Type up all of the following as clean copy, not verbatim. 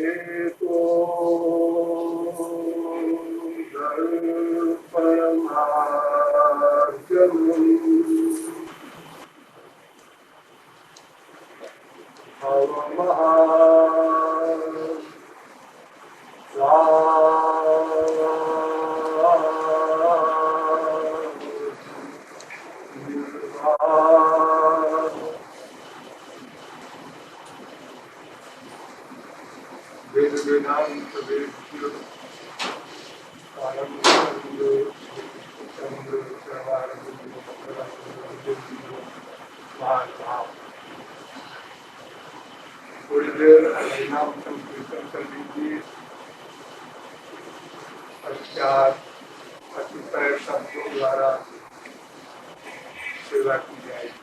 एको दर्पणमार्गम् थोड़ी देर नाम संकीर्तन कर लीजिए। पश्चात अतिशय शब्दों द्वारा सेवा की जाएगी।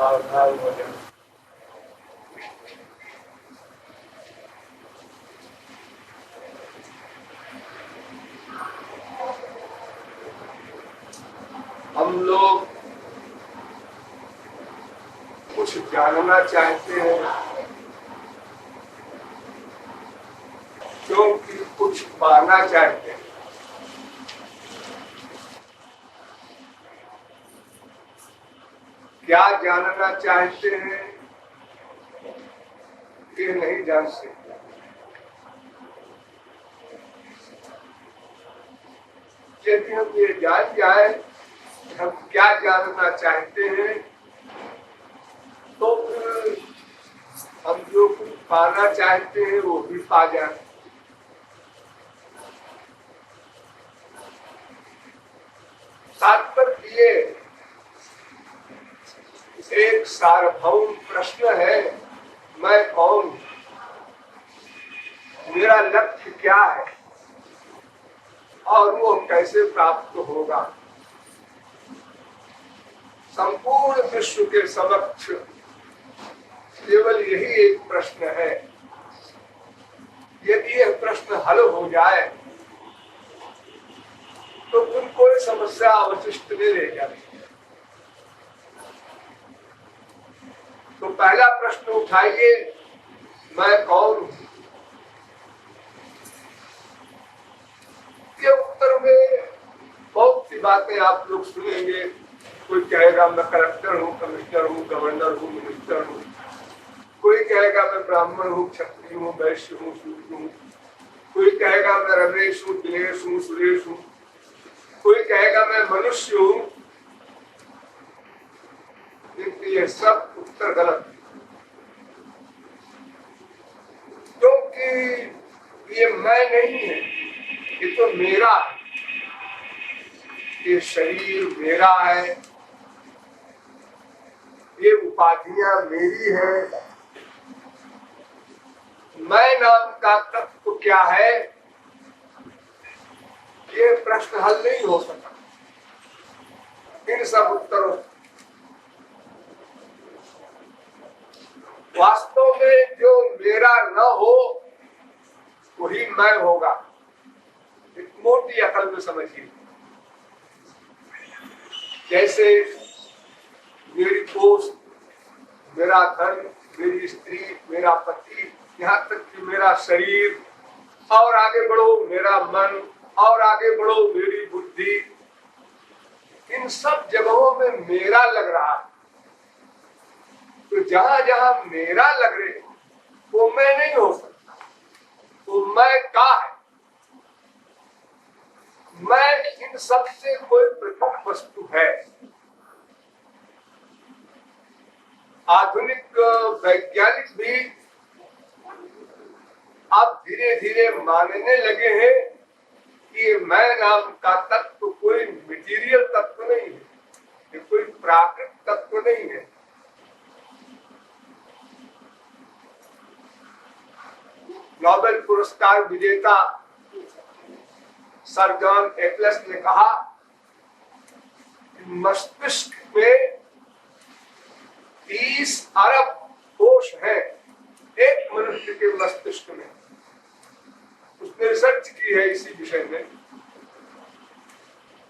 गिरधर गोविंद हम लोग कुछ जानना चाहते हैं क्योंकि कुछ पाना चाहते हैं। क्या जानना चाहते हैं ये नहीं जान सकते। यदि हम ये जान जाए हम क्या जानना चाहते हैं तो फिर हम जो कुछ पाना चाहते हैं वो भी पा जाए। तात्पर्य एक सार्वभौम प्रश्न है, मैं कौन हूं, मेरा लक्ष्य क्या है और वो कैसे प्राप्त होगा। संपूर्ण विश्व के समक्ष केवल यही एक प्रश्न है। यदि यह प्रश्न हल हो जाए तो फिर कोई समस्या अवशिष्ट नहीं रह जाती। तो पहला प्रश्न उठाइए, मैं कौन हूं। के उत्तर में बहुत सी बातें आप लोग सुनेंगे। कोई कहेगा मैं कलेक्टर हूँ, कमिश्नर हूँ, गवर्नर हूँ, मिनिस्टर हूँ। कोई कहेगा मैं ब्राह्मण हूँ, क्षत्रिय हूँ, वैश्य हूँ, शूद्र हूँ। कोई कहेगा मैं रमेश हूँ, दिनेश हूँ, सुरेश हूँ। कोई कहेगा मैं मनुष्य हूँ। लेकिन ये सब उत्तर गलत है, क्योंकि ये मैं नहीं है, ये तो मेरा है। ये शरीर मेरा है, ये उपाधियां मेरी है। मैं नाम का तत्व क्या है ये प्रश्न हल नहीं हो सका इन सब उत्तरों। वास्तव में जो मेरा न हो वही मैं होगा। एक मोटी अकल में समझिए, जैसे मेरी पोस्ट, मेरा धन, मेरी स्त्री, मेरा पति, यहाँ तक कि मेरा शरीर, और आगे बढ़ो मेरा मन, और आगे बढ़ो मेरी बुद्धि, इन सब जगहों में मेरा लग रहा है। तो जहां जहां मेरा लग रहे वो मैं नहीं हो सकता। वो मैं का है। मैं इन सब से कोई पृथक वस्तु है। आधुनिक वैज्ञानिक भी अब धीरे धीरे मानने लगे हैं कि मैं नाम का तत्व कोई मटेरियल तत्व नहीं है, ये कोई प्राकृतिक तत्व नहीं है। नोबेल पुरस्कार विजेता सर जॉन एटलस ने कहा मस्तिष्क में 30 अरब कोष है एक मनुष्य के मस्तिष्क में। उसने रिसर्च की है इसी विषय में।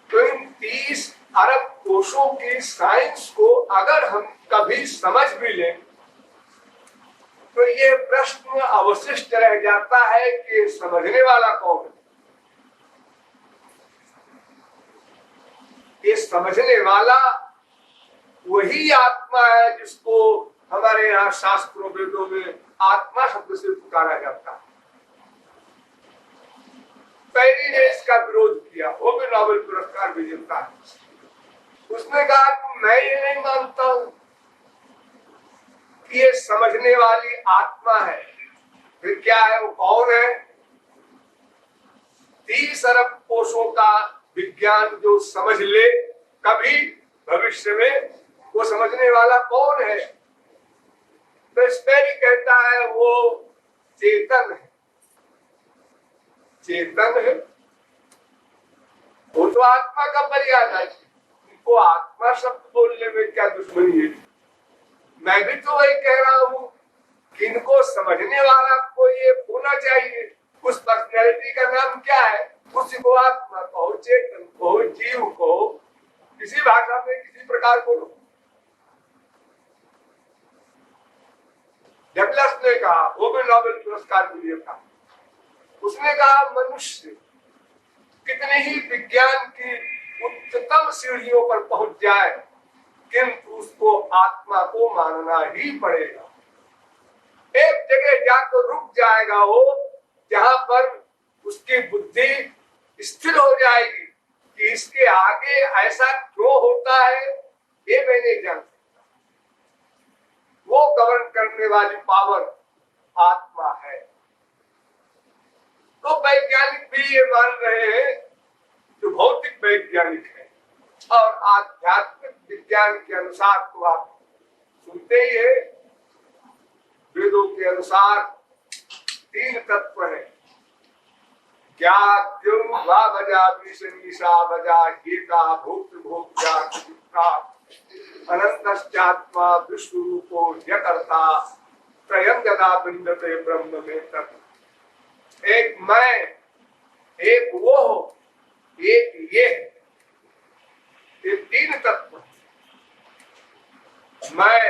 तो इन 30 अरब कोषों की साइंस को अगर हम कभी समझ भी लें तो ये प्रश्न अवशिष्ट रह जाता है कि समझने वाला कौन है। ये समझने वाला वही आत्मा है जिसको हमारे यहाँ शास्त्रों वेदों में आत्मा शब्द से पुकारा जाता है। पहली ने इसका विरोध किया, वो भी नोबेल पुरस्कार विजेता है। उसने कहा कि मैं ये नहीं मानता हूं कि ये समझने वाली आत्मा है। फिर क्या है, वो कौन है? 30 अरब कोषों का विज्ञान जो समझ ले कभी भविष्य में, वो समझने वाला कौन है? तो स्पेरी कहता है वो चेतन है। चेतन है वो तो आत्मा का पर्याय है। उनको आत्मा शब्द बोलने में क्या दुश्मनी है? मैं भी तो वही कह रहा हूं कि इनको समझने वाला कोई ये होना चाहिए। उस पर्सनैलिटी का नाम क्या है? उसी को आत्मा कहो, चेतन कहो, जीव कहो, किसी भाषा में किसी प्रकार बोलो। डगलस ने कहा, वो भी नोबेल पुरस्कार के लिए था, उसने कहा मनुष्य कितने ही विज्ञान की उच्चतम सीढ़ियों पर पहुंच जाए, किंतु उसको आत्मा को मानना ही पड़ेगा। एक जगह जाकर रुक जाएगा वो, जहां पर उसकी बुद्धि स्थिर हो जाएगी कि इसके आगे ऐसा क्यों होता है ये मैं नहीं जान सकता। वो गवर्न करने वाली पावर आत्मा है। तो वैज्ञानिक भी ये मान रहे हैं, जो भौतिक वैज्ञानिक है, और आध्यात्मिक विज्ञान के अनुसार तो आप सुनते ही है, वेदों के अनुसार 3 तत्व है, अनंतश्चात्मा विश्वरूपो ह्यकर्ता त्रयं यदा विन्दते ब्रह्म में तत्। एक मैं, एक वो, एक ये 3 तत्व। मैं,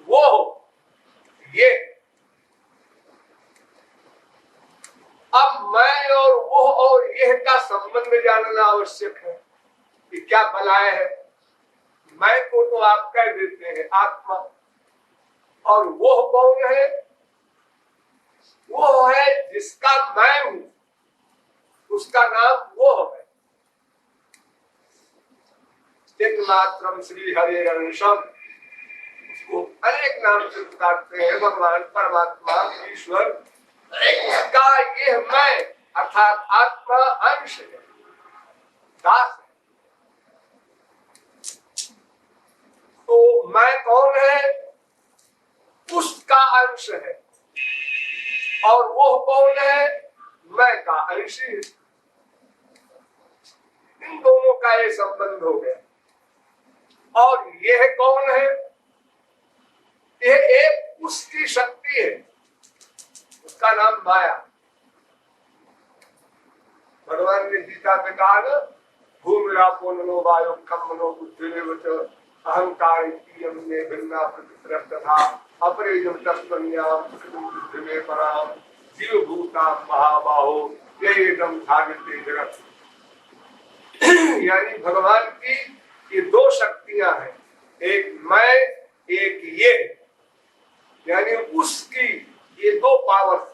वो, ये। अब मैं और वो और यह का संबंध जानना आवश्यक है कि क्या बलाय है। मैं को तो आप कह देते हैं आत्मा, और वो कौन है? वो है जिसका मैं हूं, उसका नाम वो है। चिन्मात्रम श्री हरे अंशम, उसको अनेक नाम से पुकारते हैं, भगवान, परमात्मा, ईश्वर। उसका यह मैं अर्थात आत्मा अंश है, दास है। तो मैं कौन है? उसका अंश है। और वो कौन है? मैं का अंश है। इन दोनों का ये संबंध हो गया। और यह कौन है? यह एक उसकी शक्ति है, उसका नाम माया। भगवान ने गीता में कहा ना, भूमिरापो नमो वायु खम मनो बुद्धिरेव च अहंकार इत्ययं मे भिन्ना प्रकृतिरस्तथा अपरेयं तस्मन्याम बुद्धि में पराम जीव भूता महाबाहो ययेदं धार्यते जगत। यानी भगवान की ये 2 शक्तियां हैं, एक मैं, एक ये। यानी उसकी ये 2 पावर्स,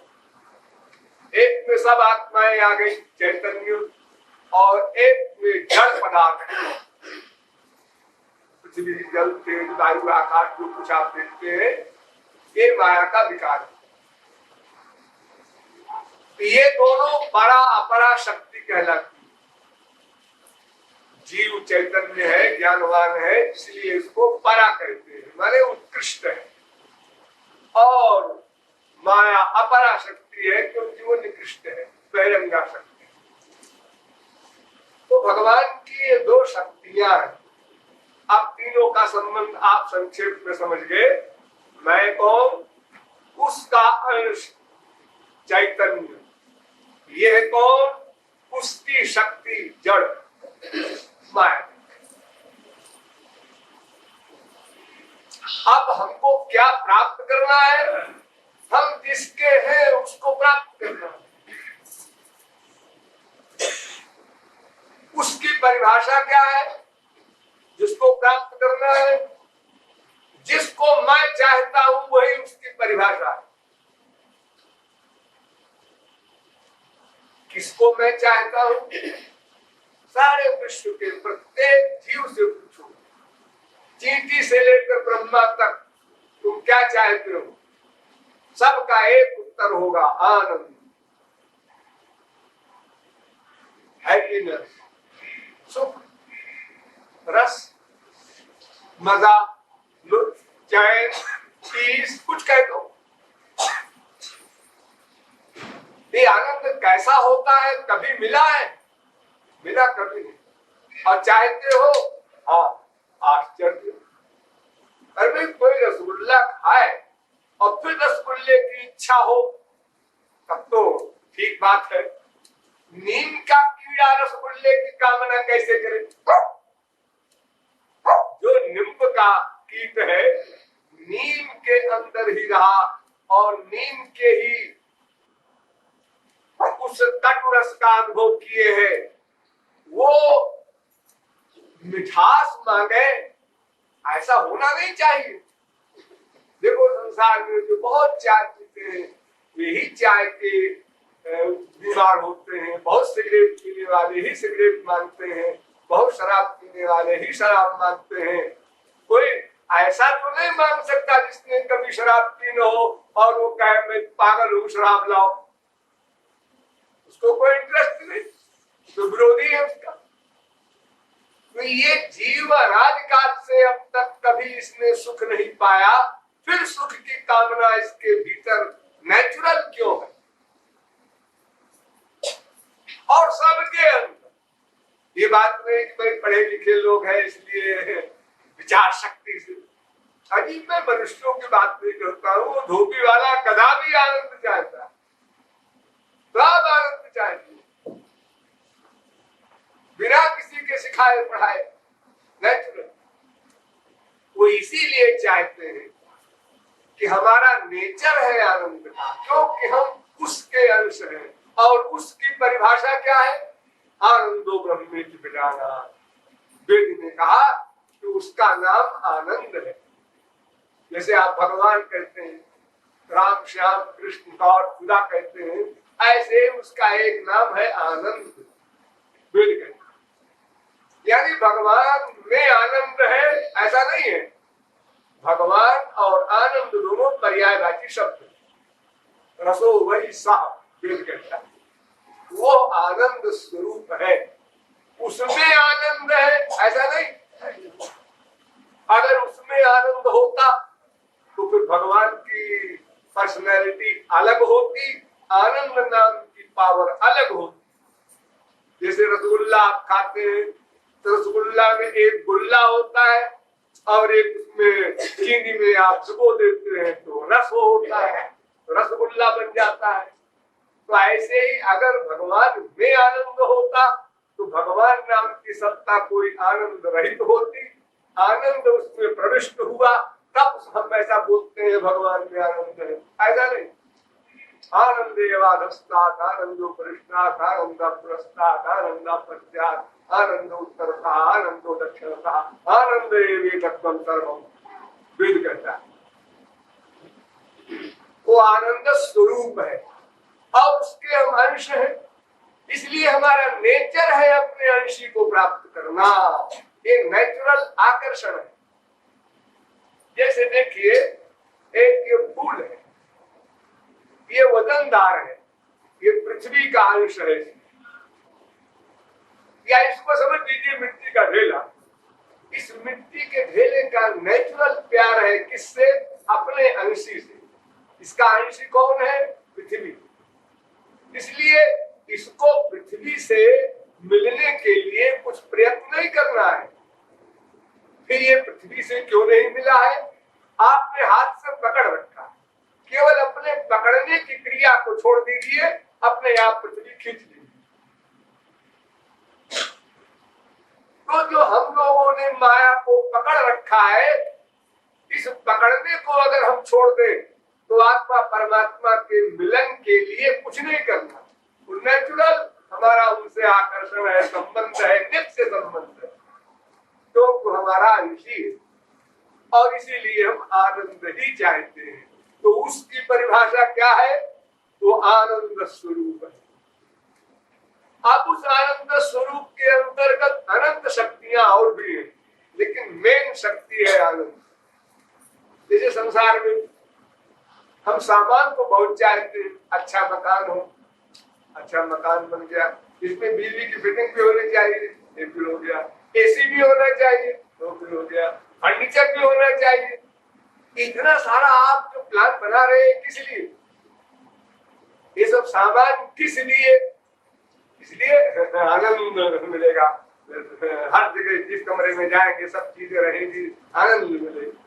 एक में सब आत्माएं आ गई चैतन्य, और एक में जड़ पदार्थ, पृथ्वी, जल, तेज, वायु, आकाश, जो कुछ आप देखते हैं, ये माया का विकार है। ये दोनों परा अपरा शक्ति कहलाती। जीव चैतन्य है, ज्ञानवान है, इसलिए इसको परा कहते हैं, माने उत्कृष्ट है। और माया अपरा शक्ति है, क्योंकि वो निकृष्ट है, बहिरंगा शक्ति। तो भगवान की ये 2 शक्तियां हैं। अब तीनों का संबंध आप संक्षेप में समझ गए। मैं कौन? उसका अंश चैतन्य। यह कौन? उसकी शक्ति जड़ माया। अब हमको क्या प्राप्त करना है? हम जिसके हैं उसको प्राप्त करना है। उसकी परिभाषा क्या है? जिसको प्राप्त करना है, जिसको मैं चाहता हूं, वही उसकी परिभाषा है। किसको मैं चाहता हूं? सारे विश्व के प्रत्येक जीव से पूछो, चींटी से लेकर ब्रह्मा तक, तुम क्या चाहते हो? सबका एक उत्तर होगा, आनंद, हैप्पीनेस, सुख, रस, मजा, लुत्फ, चैन, पीस, कुछ कह दो। ये आनंद कैसा होता है? कभी मिला है? मिला कभी नहीं। और चाहते हो? हाँ, आश्चर्य। अरे कोई रसगुल्ला खाए और फिर रसगुल्ले की इच्छा हो, तब तो ठीक बात है। नीम का कीड़ा रसगुल्ले की कामना कैसे करे? का कीट है, नीम के अंदर ही रहा और नीम के ही उस कटु रस का अनुभव किए हैं, वो मिठास मांगे, ऐसा होना नहीं चाहिए। देखो संसार में जो बहुत चाय पीते हैं वे ही चाय के बीमार होते हैं, बहुत सिगरेट पीने वाले ही सिगरेट मांगते हैं, बहुत शराब पीने वाले ही शराब मांगते हैं। कोई ऐसा तो नहीं मांग सकता जिसने कभी शराब पी न हो और वो कहे मैं पागल हूँ शराब लाओ, उसको कोई इंटरेस्ट नहीं, तो विरोधी है उसका। तो ये जीव अनादिकाल से अब तक कभी इसने सुख नहीं पाया, फिर सुख की कामना इसके भीतर नेचुरल क्यों है? और सबके अंदर ये बात नहीं कि भाई पढ़े लिखे लोग हैं इसलिए विचार शक्ति से, अजीब मैं मनुष्यों की बात नहीं करता हूँ। वो धोबी वाला गधा भी आनंद चाहता है, सब आनंद चाहती है, बिना किसी के सिखाए पढ़ाए नेचुरल। वो इसीलिए चाहते हैं कि हमारा नेचर है आनंद का, क्योंकि हम उसके अंश हैं। और उसकी परिभाषा क्या है? आनंदो ब्रह्मेति विजानाति। वेद ने कहा कि उसका नाम आनंद है। जैसे आप भगवान कहते हैं, राम श्याम कृष्ण और खुदा कहते हैं, ऐसे उसका एक नाम है आनंद। वेद कहते हैं यानी भगवान में आनंद है ऐसा नहीं है। भगवान और आनंद दोनों पर्यायवाची शब्द, रसो वही सा वेद कहता है, वो आनंद स्वरूप है, उसमें आनंद है ऐसा नहीं। अगर उसमें आनंद होता तो फिर भगवान की पर्सनैलिटी अलग होती, आनंद नाम की पावर अलग होती। जैसे रसगुल्ला आप खाते हैं तो रसगुल्ला में एक गुल्ला होता है और एक उसमें चीनी में आप भिगो देते हैं तो रस होता है, तो रसगुल्ला बन जाता है। तो ऐसे ही अगर भगवान में आनंद होता तो भगवान नाम की सत्ता कोई आनंद रहित होती, आनंद उसमें प्रविष्ट हुआ तब हम ऐसा बोलते हैं भगवान में आनंद है, ऐसा नहीं। आनंदेवाधस्तात् आनंदो परिष्णात् आनंदा पुरस्तात् आनंदा पश्चात् आनंदो उत्तरतः आनंदो दक्षिणतः आनंदे वेदत्वं सर्वम्। वेद कहता है वो आनंद स्वरूप है और उसके हम अंश हैं, इसलिए हमारा नेचर है अपने अंशी को प्राप्त करना। ये नेचुरल आकर्षण है। जैसे देखिए एक ये फूल है, ये वजनदार है, ये पृथ्वी का अंश है, या इसको समझ लीजिए मिट्टी का ढेला। इस मिट्टी के ढेले का नेचुरल प्यार है किससे? अपने अंशी से। इसका अंशी कौन है? पृथ्वी। इसलिए इसको पृथ्वी से मिलने के लिए कुछ प्रयत्न नहीं करना है। फिर ये पृथ्वी से क्यों नहीं मिला है? आपने हाथ से पकड़ रखा, केवल अपने पकड़ने की क्रिया को छोड़ दीजिए, अपने आप पृथ्वी खींच लीजिए। तो जो हम लोगों ने माया को पकड़ रखा है, इस पकड़ने को अगर हम छोड़ दें तो आत्मा परमात्मा के मिलन के लिए कुछ नहीं करना। नेचुरल हमारा उनसे आकर्षण है, संबंध है, नित्य संबंध है, तो हमारा अंशी है और इसीलिए हम आनंद ही चाहते हैं। तो उसकी परिभाषा क्या है? वो आनंद स्वरूप है। अब उस आनंद स्वरूप के अंतर्गत अनंत शक्तियां और भी हैं, लेकिन मेन शक्ति है आनंद। जैसे संसार में हम सामान को बहुत चाहते हैं, अच्छा मकान हो, अच्छा मकान बन गया, इसमें बिजली की फिटिंग भी होनी चाहिए, एक भी हो गया, एसी भी होना चाहिए, दो भी हो गया, फर्नीचर भी होना चाहिए। इतना सारा आप जो प्लान बना रहे हैं किस लिए? ये सब सामान किस लिए? इसलिए आनंद मिलेगा। हर जगह जिस कमरे में जाएंगे सब चीजें रहेंगी, आनंद मिलेगा।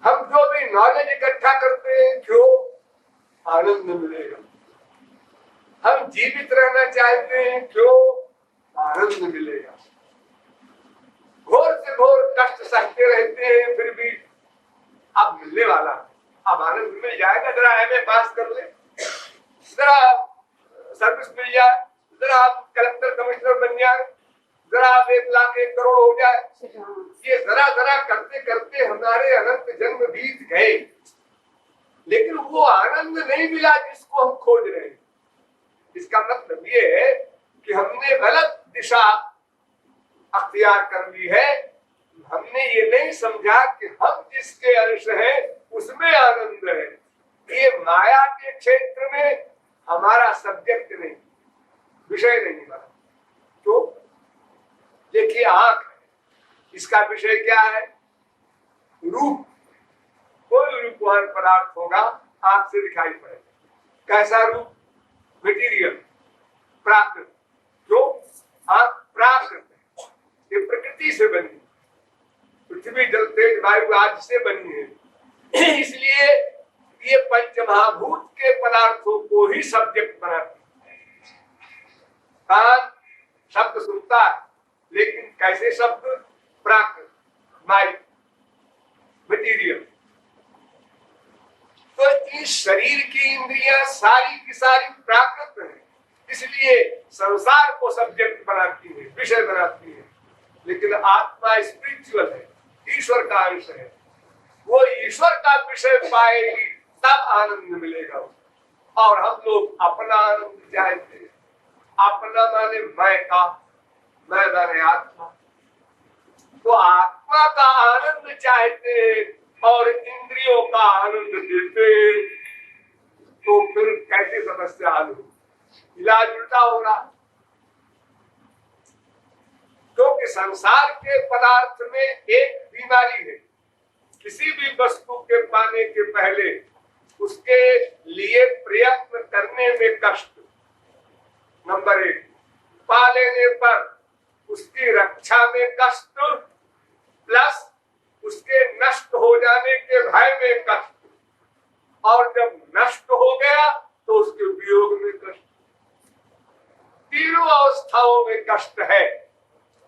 हम जो भी नॉलेज इकट्ठा करते हैं क्यों? आनंद मिलेगा। हम जीवित रहना चाहते हैं क्यों? आनंद मिलेगा। घोर से घोर कष्ट सहते एमए पास कर ले, जरा सर्विस मिल जाए, जरा आप कलेक्टर कमिश्नर बन जाए, जरा आप 1 लाख 1 करोड़ हो जाए, ये जरा जरा करते करते हमारे अनंत जन्म बीत गए, लेकिन वो आनंद नहीं मिला जिसको हम खोज रहे हैं। इसका मतलब ये है कि हमने गलत दिशा अख्तियार कर ली है। हमने ये नहीं समझा कि हम जिसके अंश हैं उसमें आनंद है। ये माया के क्षेत्र में हमारा सब्जेक्ट नहीं, विषय नहीं बना। तो देखिए आंख, इसका विषय क्या है? रूप। कोई रूपवान पदार्थ होगा आंख से दिखाई पड़ेगा। कैसा रूप? मटेरियल, प्राकृत। जो आंख प्राकृत है, ये प्रकृति से बनी, पृथ्वी जल तेज वायु आदि से बनी है। इसलिए ये पंचमहाभूत के पदार्थों को ही सब्जेक्ट बनाती है। कान शब्द सुनता है, लेकिन कैसे शब्द? प्राकृत, माइक, मटीरियल। तो इस शरीर की इंद्रियां सारी की सारी प्राकृत है, इसलिए संसार को सब्जेक्ट बनाती है, विषय बनाती है। लेकिन आत्मा स्पिरिचुअल है, ईश्वर का अंश है। वो ईश्वर का विषय पाएगी तब आनंद मिलेगा। और हम लोग अपना आनंद चाहते हैं। अपना माने मैं का, मैं माने आत्मा। तो आत्मा का आनंद चाहते हैं और इंद्रियों का आनंद देते हैं, तो फिर कैसे समस्या हल हो? इलाज उल्टा होगा। क्योंकि संसार के पदार्थ में एक बीमारी है। किसी भी वस्तु के पाने के पहले उसके लिए प्रयत्न करने में कष्ट, नंबर 1। पा लेने पर उसकी रक्षा में कष्ट, प्लस उसके नष्ट हो जाने के भय में कष्ट, और जब नष्ट हो गया तो उसके वियोग में कष्ट। तीनों अवस्थाओं में कष्ट है।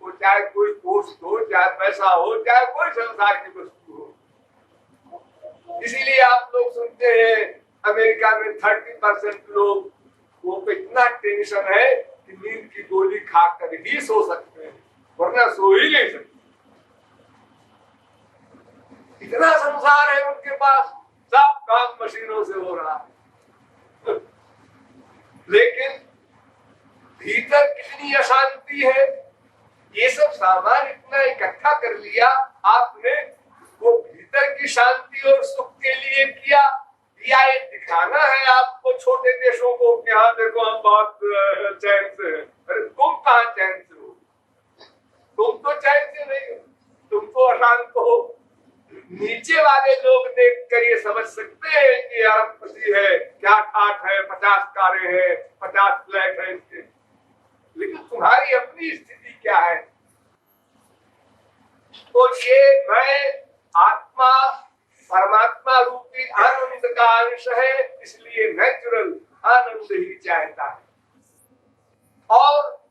वो चाहे कोई पोस्ट हो, चाहे पैसा हो, चाहे कोई संसार की वस्तु हो। इसीलिए आप लोग सुनते हैं अमेरिका में 30% लोग को इतना टेंशन है कि नींद की गोली खाकर ही सो सकते हैं, वरना सो ही नहीं सकते। इतना संसार है उनके पास, सब काम मशीनों से हो रहा है। लेकिन भीतर कितनी अशांति है। ये सब सामान इतना इकट्ठा कर लिया आपने, वो भीतर की शांति और सुख के लिए किया, या ये दिखाना है आपको छोटे देशों को कि हाँ देखो हम बहुत चैन से हैं। अरे तुम कहाँ चैन से हो? तुम तो चैन से नहीं हो, तुम तो अशांत हो। नीचे वाले लोग देखकर ये समझ सकते हैं कि अरबपति है, क्या ठाठ है, 50 कारें हैं, 50 फ्लैट है इसके। लेकिन तुम्हारी अपनी स्थिति क्या है? तो ये मैं आत्मा परमात्मा रूपी आनंद का अंश है, इसलिए नेचुरल आनंद ही चाहता है। और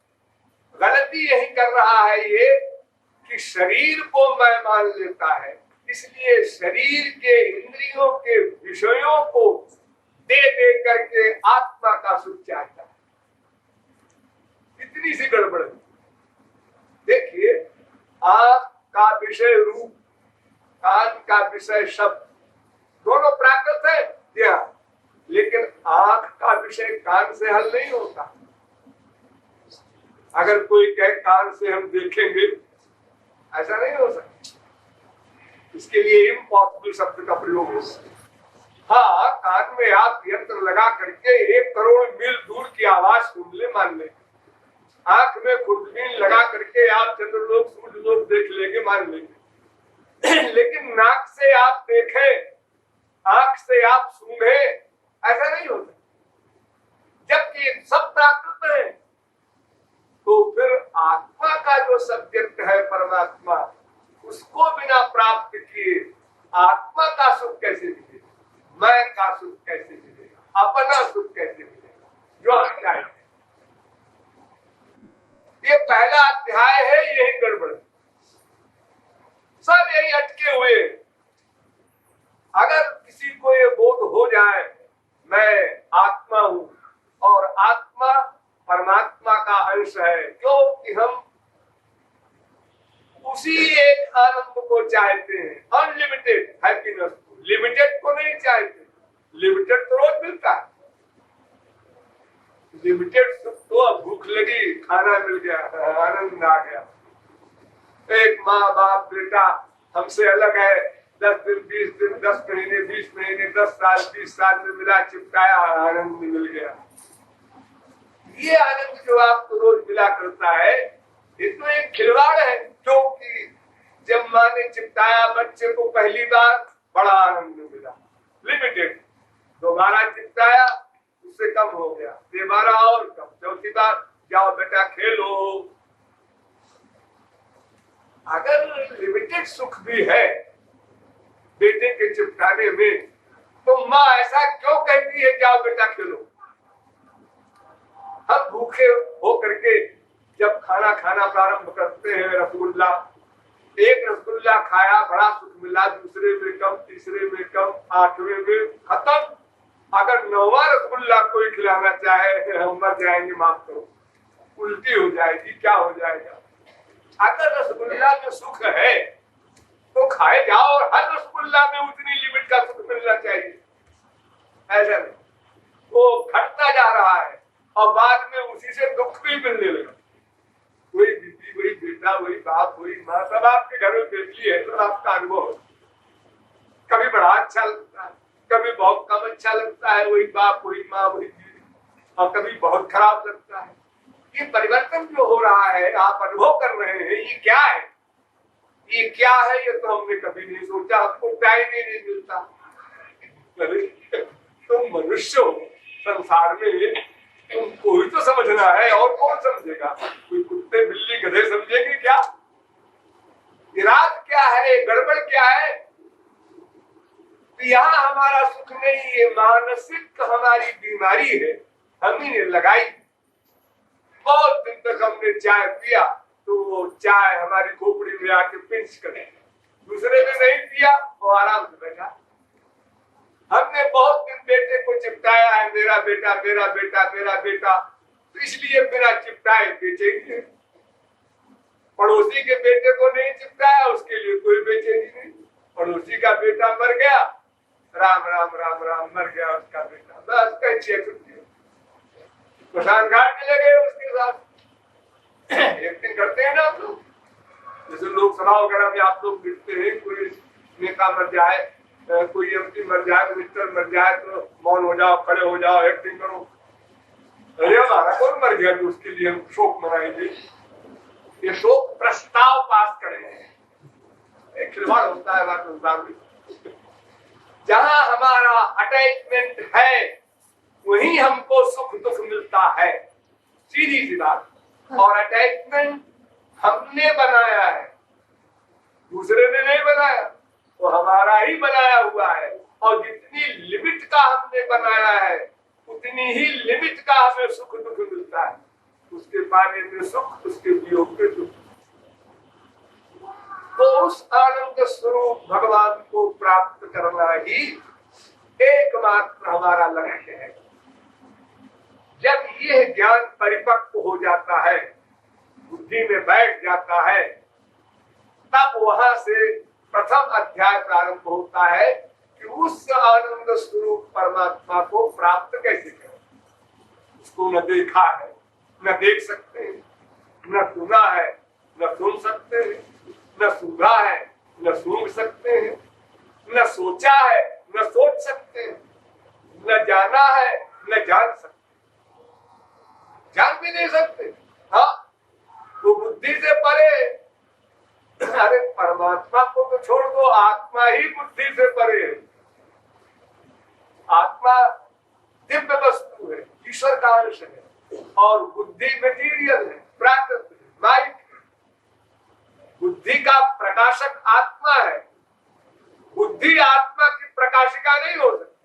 गलती यही कर रहा है ये कि शरीर को मैं मान लेता है, इसलिए शरीर के इंद्रियों के विषयों को दे दे करके आत्मा का सुख चाहता है। इतनी सी गड़बड़। देखिए, आंख का विषय रूप, कान का विषय शब्द, दोनों प्राकृत है, लेकिन आंख का विषय कान से हल नहीं होता। अगर कोई कहे कान से हम देखेंगे, ऐसा नहीं हो सकता। इसके लिए इम्पॉसिबल शब्द का प्रयोग हो। हाँ, कान में आप यंत्र लगा करके 1 करोड़ मील दूर की आवाज सुन ले, मान ले। आंख में खुरदबीन लगा करके आप चंद्रलोक सूर्यलोक देख लेंगे, मान लेंगे। लेकिन नाक से आप देखें, आंख से आप सूंघे, ऐसा नहीं होता। जबकि सब प्राकृत है, तो फिर आत्मा का जो सब्जेक्ट है परमात्मा, उसको बिना प्राप्त किए आत्मा का सुख कैसे मिलेगा? मैं का सुख कैसे मिलेगा? अपना सुख कैसे मिलेगा? जो हम चाहते हैं। ये पहला अध्याय है, यही गड़बड़, सब यही अटके हुए। अगर किसी को ये बोध हो जाए उसी एक आनंद को चाहते हैं, अनलिमिटेड हैप्पीनेस को, लिमिटेड को नहीं चाहते। लिमिटेड तो रोज मिलता है, लिमिटेड सुख तो भूख लगी खाना मिल गया, आनंद आ गया। एक माँ बाप बेटा हमसे अलग है, 10 दिन 20 दिन 10 महीने 20 महीने 10 साल 20 साल में मिला चिपकाया, आनंद मिल गया। ये आनंद जो आपको रोज मिला करता है, ये तो एक खिलवाड़ है। क्योंकि जब माँ ने चिपकाया बच्चे को पहली बार, बड़ा आनंद मिला, लिमिटेड। दोबारा चिपकाया, उससे कम हो गया, दोबारा और कम, चौथी बार जाओ बेटा खेलो। अगर लिमिटेड सुख भी है बेटे के चिपकाने में, तो माँ ऐसा क्यों कहती है जाओ बेटा खेलो? हम भूखे हो करके जब खाना खाना प्रारंभ करते हैं, रसगुल्ला, एक रसगुल्ला खाया बड़ा सुख मिला, दूसरे में कम, तीसरे में कम, 8वें में खत्म। अगर 9वां रसगुल्ला कोई खिलाना चाहे, हम मर जाएंगे, माफ करो, उल्टी हो जाएगी, क्या हो जाएगा। अगर रसगुल्ला में सुख है तो खाए जाओ, और हर रसगुल्ला में उतनी लिमिट का सुख मिलना चाहिए। ऐसा नहीं, वो घटता जा रहा है और बाद में उसी से दुख भी मिलने लगा। वही बीबी, वही बेटा, वही बाप, वही माँ, सब आपके घर में बेटी है, तो आपका अनुभव कभी बड़ा अच्छा लगता है, कभी बहुत कम अच्छा लगता है, वही बाप, वही माँ, वही बीबी, और कभी बहुत खराब लगता है। ये परिवर्तन जो हो रहा है, आप अनुभव कर रहे हैं, ये क्या है? ये क्या है? ये तो हमने कभी नहीं सोचा, आपको टाइम ही नहीं मिलता। तुम मनुष्य हो, संसार में तुमको ही तो समझना है, और कौन समझेगा? कोई कुत्ते बिल्ली गधे समझेंगे क्या? इराद क्या है, गड़बड़ क्या है? यहाँ हमारा सुख नहीं, ये मानसिक हमारी बीमारी है, हम ही ने लगाई। बहुत दिन तक हमने चाय पिया तो वो चाय हमारी खोपड़ी में आके पिंच करे, दूसरे ने नहीं पिया वो आराम से बैठा। हमने बहुत दिन बेटे को चिपकाया है, मेरा बेटा, मेरा बेटा, मेरा बेटा, तो इसलिए बिना चिपकाए बेचैनी। पड़ोसी के बेटे को नहीं चिपकाया, उसके लिए कोई बेचैनी नहीं। पड़ोसी का बेटा मर गया, राम राम राम राम, मर गया उसका बेटा, बस कैसी छुट्टी। प्रशांत घाट में लगे उसके साथ एक्टिंग करते हैं ना आप लोग, जैसे लोकसभा वगैरह में आप लोग देखते हैं, कोई नेता मर जाए, कोई एमपी मर जाए, मिनिस्टर मर जाए, तो मौन हो जाओ, खड़े हो जाओ, एक्टिंग करो। अरे हमारा कौन मर गया तो उसके लिए हम शोक मनाएंगे? ये शोक प्रस्ताव पास करेंगे, एक खिलवाड़ होता है बात। जहां हमारा अटैचमेंट है वहीं हमको सुख दुख मिलता है, सीधी सी बात। और अटैचमेंट हमने बनाया है, दूसरे ने नहीं बनाया, वो हमारा ही बनाया हुआ है। और जितनी लिमिट का हमने बनाया है, उतनी ही लिमिट का हमें सुख दुख मिलता है। उसके पाने में सुख, उसके वियोग में दुख। तो उस आनंद स्वरूप भगवान को प्राप्त करना ही एकमात्र हमारा लक्ष्य है। जब यह ज्ञान परिपक्व हो जाता है, बुद्धि में बैठ जाता है, तब वहां से प्रथम अध्याय प्रारंभ होता है कि उस आनंद स्वरूप परमात्मा को प्राप्त कैसे करें। उसको न देखा है, न देख सकते हैं, न सुना है, न सुन सकते हैं, न सूंघा है, न सूंघ सकते हैं, न सोचा है, न सोच सकते हैं, न जाना है, न जान सकते, जान भी नहीं सकते। हाँ, वो बुद्धि से परे। अरे परमात्मा को तो छोड़ दो, आत्मा ही बुद्धि से परे है। आत्मा दिव्य वस्तु है, ईश्वर का अंश है, और बुद्धि मटीरियल है, प्राकृत है, माइक। बुद्धि का प्रकाशक आत्मा है, बुद्धि आत्मा की प्रकाशिका नहीं हो सकती।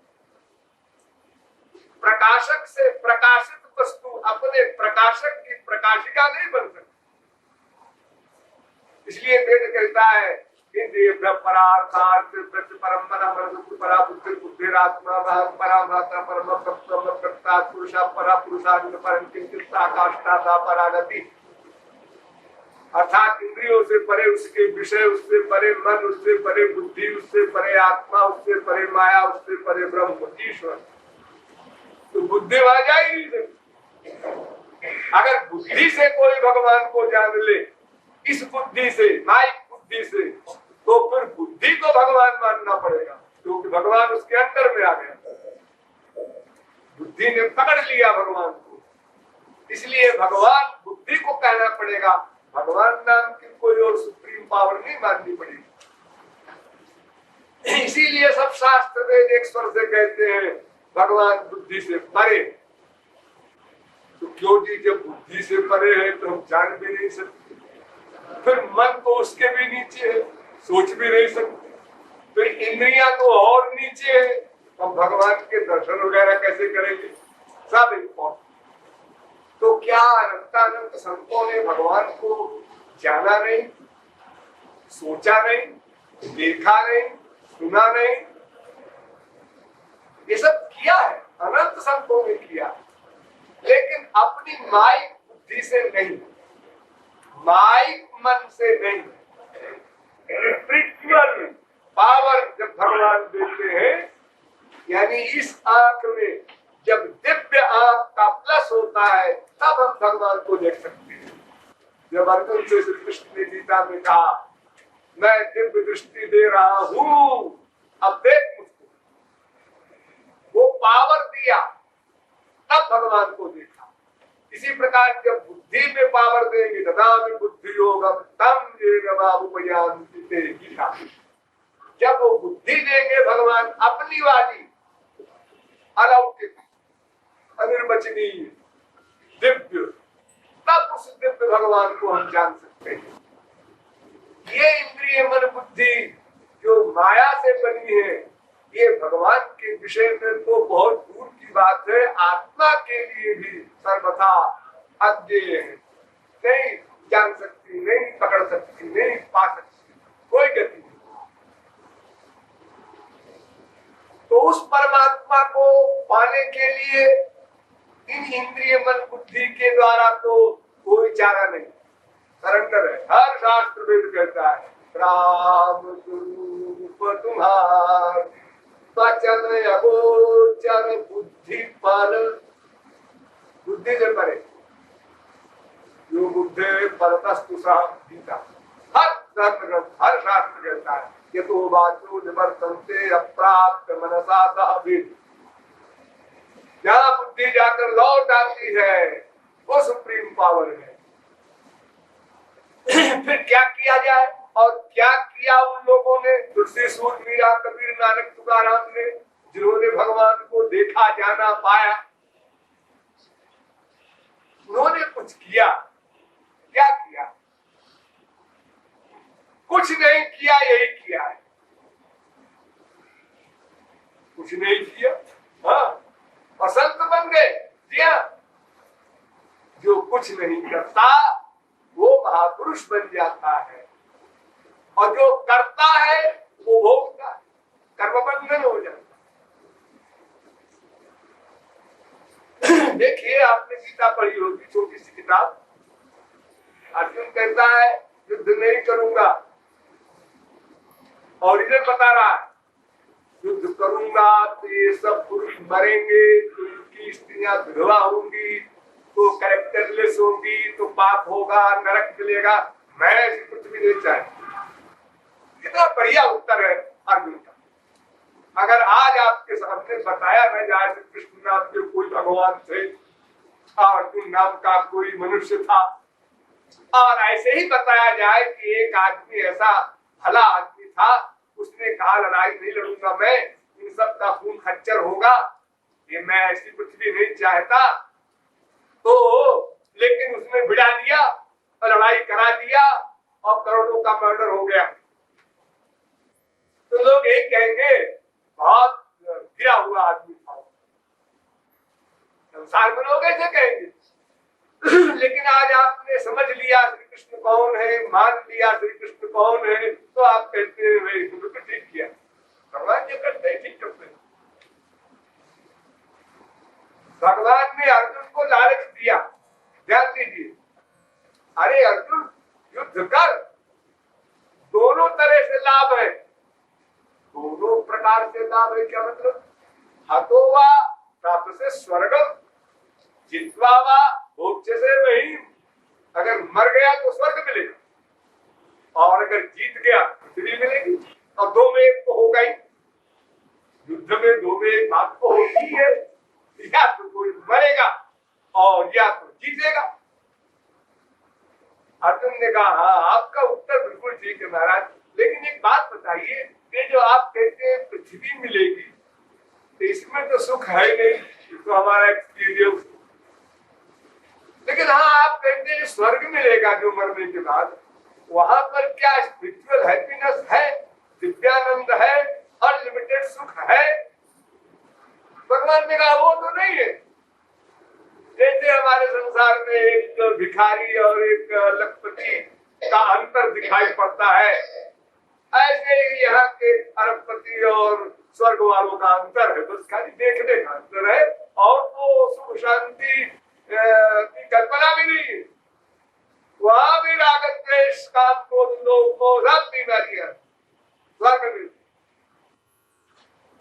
प्रकाशक से प्रकाशित वस्तु अपने प्रकाशक की प्रकाशिका नहीं बन सकती। इसलिए वेद कहता है इंद्रिय परार्थार्थ परम परा बुद्धि बुद्धिरात्मा परा भाषा परम प्रत्ता पुरुषा परा पुरुषार्थ परम किंचित आकाष्ठा परागति। अर्थात इंद्रियों से परे उसके विषय, उससे परे मन, उससे परे बुद्धि, उससे परे आत्मा, उससे परे माया, उससे परे ब्रह्म ईश्वर। तो बुद्धि वहां जा ही नहीं सकती। अगर बुद्धि से कोई भगवान को जान ले, इस बुद्धि से, माइक बुद्धि से, तो फिर बुद्धि को भगवान मानना पड़ेगा, क्योंकि भगवान उसके अंदर में आ गया। बुद्धि ने पकड़ लिया भगवान को, इसलिए भगवान बुद्धि को कहना पड़ेगा। भगवान नाम की कोई और सुप्रीम पावर नहीं माननी पड़ेगी। इसीलिए सब शास्त्र वेद एक स्वर से कहते हैं भगवान बुद्धि से परे। तो क्यों जी, जब बुद्धि से परे है तो हम जान भी नहीं सकते, फिर मन तो उसके भी नीचे है, सोच भी नहीं सकते, फिर इंद्रियां तो और नीचे है, हम भगवान के दर्शन वगैरह कैसे करेंगे? सब इम्पोर्टेंट। तो क्या अनंतानंद संतों ने भगवान को जाना नहीं, सोचा नहीं, देखा नहीं, सुना नहीं? ये सब किया है, अनंत संतों ने किया, लेकिन अपनी माइक बुद्धि से नहीं, माइक मन से नहीं। स्पिरिचुअल पावर जब भगवान देते हैं, यानी इस आंख में जब दिव्य आंख का प्लस होता है, तब हम भगवान को देख सकते हैं। जब अर्जुन से श्री कृष्ण ने गीता में कहा, मैं दिव्य दृष्टि दे रहा हूं, अब देख मुझको, वो पावर दिया, तब भगवान को देखा। इसी प्रकार जब बुद्धि में पावर देंगे, तदापि बुद्धि योगम तम येन वामुपयान्ति गीता। जब वो बुद्धि देंगे भगवान अपनी वाली, अलौकिक, अनिर्वचनीय, दिव्य, तब उस दिव्य भगवान को हम जान सकते हैं। ये इंद्रिय मन बुद्धि जो माया से बनी है, ये भगवान के विषय में तो बहुत दूर की बात है, आत्मा के लिए भी सर्वथा अज्ञेय है, नहीं जान सकती, नहीं पकड़ सकती, नहीं पा सकती, कोई गति नहीं। तो उस परमात्मा को पाने के लिए इन इंद्रिय मन बुद्धि के द्वारा तो कोई चारा नहीं, सरेंडर है। हर शास्त्र वेद कहता है, राम स्वरूप तुम्हार वचन अगोचर बुद्धि पर, बुद्धि से परे, जो बुद्धे परतस्तु गीता। हर धर्म ग्रंथ, हर शास्त्र कहता है, ये तो वाचो निवर्तन्ते अप्राप्त मनसा सह वेद। जहाँ बुद्धि जाकर लौट आती है, वो सुप्रीम पावर है। फिर क्या किया जाए, और क्या किया उन लोगों ने, तुलसी सूत मीरा कबीर नानक तुकाराम ने, जिन्होंने भगवान को देखा, जाना, पाया? उन्होंने कुछ किया। क्या किया? कुछ नहीं किया, यही किया है, कुछ नहीं किया। हाँ, और संत बन गए। दिया जो कुछ नहीं करता वो महापुरुष बन जाता है, और जो करता है वो भोगता है, कर्मबंधन हो जाता है। देखिए, आपने गीता पढ़ी होगी, छोटी सी किताब। अर्जुन कहता है युद्ध नहीं करूंगा, और इधर बता रहा है युद्ध करूंगा तो ये सब पुरुष मरेंगे, तो इनकी स्त्रियां विधवा होंगी, तो कैरेक्टरलेस होंगी, तो पाप होगा, नरक मिलेगा। मैं ऐसी पृथ्वी नहीं चाहती। कितना बढ़िया उत्तर है अर्जुन का। अगर आज आपके सामने बताया न जाए कि कृष्ण नाम के कोई भगवान थे, अर्जुन नाम का कोई मनुष्य था, और ऐसे ही बताया जाए कि एक आदमी ऐसा भला आदमी था, उसने कहा लड़ाई नहीं लड़ूंगा मैं, इन सब का खून खच्चर होगा, ये मैं ऐसी पृथ्वी नहीं चाहता, तो लेकिन उसने भिड़ा दिया और लड़ाई करा दिया और करोड़ों का मर्डर हो गया, तो लोग यही कहेंगे बहुत गिरा हुआ आदमी था। संसार में लोग ऐसे कहेंगे। लेकिन आज आपने समझ लिया श्री कृष्ण कौन है, मान लिया श्री कृष्ण कौन है, तो आप कहते हैं भाई तुमने ठीक किया। भगवान जो करते हैं ठीक करते हैं। भगवान ने अर्जुन को लालच दिया, ध्यान दीजिए। अरे अर्जुन, युद्ध कर, दोनों तरह से लाभ है, दोनों प्रकार से लाभ है। क्या मतलब? हतो वा प्राप्त से स्वर्ग, जित्वा वा भोक्ष से वही। अगर मर गया तो स्वर्ग मिलेगा, और अगर जीत गया पृथ्वी मिलेगी, और दो में एक तो होगा ही। युद्ध में दो में एक बात तो होती है, या तो कोई मरेगा और या तो जीतेगा। अर्जुन ने कहा हाँ, आपका उत्तर बिल्कुल ठीक है महाराज, लेकिन एक बात बताइए, ये जो आप कहते हैं पृथ्वी मिलेगी, तो इसमें तो सुख है नहीं, तो हमारा एक्सपीरियंस। लेकिन हाँ, आप कहते हैं स्वर्ग मिलेगा जो मरने के बाद, वहां पर क्या स्पिरिचुअल हैप्पीनेस है, दिव्यानंद है, अनलिमिटेड सुख है? भगवान ने कहा वो तो नहीं है। जैसे हमारे संसार में एक भिखारी और एक लखपति का अंतर दिखाई पड़ता है, ऐसे ही यहाँ के अरबपति और स्वर्ग वालों का अंतर है, बस खाली देखने का अंतर है, और तो सुख शांति की कल्पना भी नहीं है। वहां भी राग द्वेष काम क्रोध लोभ मोह सब बीमारियां स्वर्ग में।